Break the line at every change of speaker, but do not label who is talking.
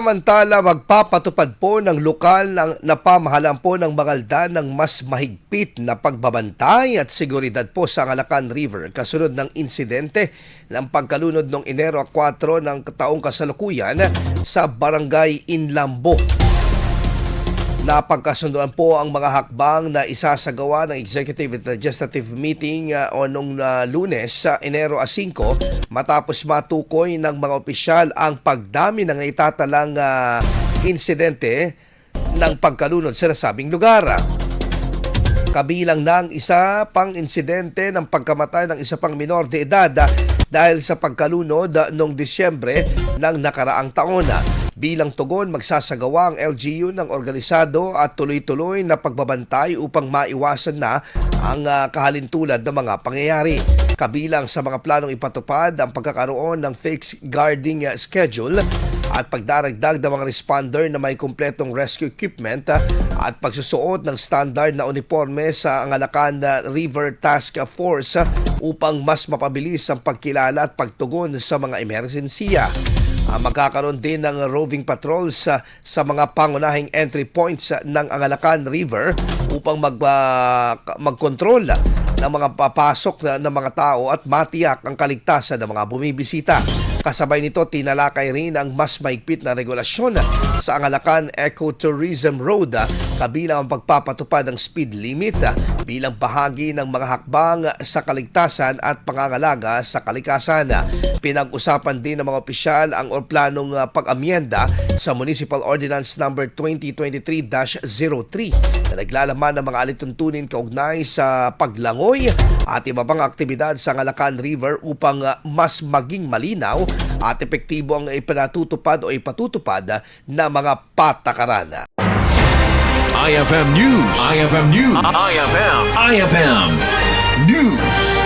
Samantala, magpapatupad po ng lokal na pamahalaan po ng Mangaldan ng mas mahigpit na pagbabantay at seguridad po sa Angalacan River kasunod ng insidente ng pagkalunod noong Enero 4 ng taong kasalukuyan sa Barangay Inlambo. Napagkasunduan po ang mga hakbang na isasagawa ng Executive and Legislative Meeting noong Lunes sa Enero 5 matapos matukoy ng mga opisyal ang pagdami ng itatalang insidente ng pagkalunod sa nasabing lugar. Kabilang ng isa pang insidente ng pagkamatay ng isa pang minor de edad dahil sa pagkalunod noong Disyembre ng nakaraang taon. Bilang tugon, magsasagawa ang LGU ng organisado at tuloy-tuloy na pagbabantay upang maiwasan na ang kahalintulad ng mga pangyayari. Kabilang sa mga planong ipatupad ang pagkakaroon ng fixed guarding schedule at pagdaragdag ng mga responder na may kumpletong rescue equipment at pagsusuot ng standard na uniforme sa Angalacan River Task Force upang mas mapabilis ang pagkilala at pagtugon sa mga emerhensiya. Magkakaroon din ng roving patrols sa mga pangunahing entry points ng Angalacan River upang magkontrol ng mga papasok ng mga tao at matiyak ang kaligtasan ng mga bumibisita. Kasabay nito, tinalakay rin ang mas maigpit na regulasyon sa Angalacan Ecotourism Road kabilang ang pagpapatupad ng speed limit bilang bahagi ng mga hakbang sa kaligtasan at pangangalaga sa kalikasan. Pinag-usapan din ng mga opisyal ang planong pag-amyenda sa Municipal Ordinance No. 2023-03 na naglalaman ng mga alituntunin kaugnay sa paglangoy at iba pang aktibidad sa Angalacan River upang mas maging malinaw at epektibo ang ipatutupad na mga patakaran.
IFM News. IFM News. IFM News.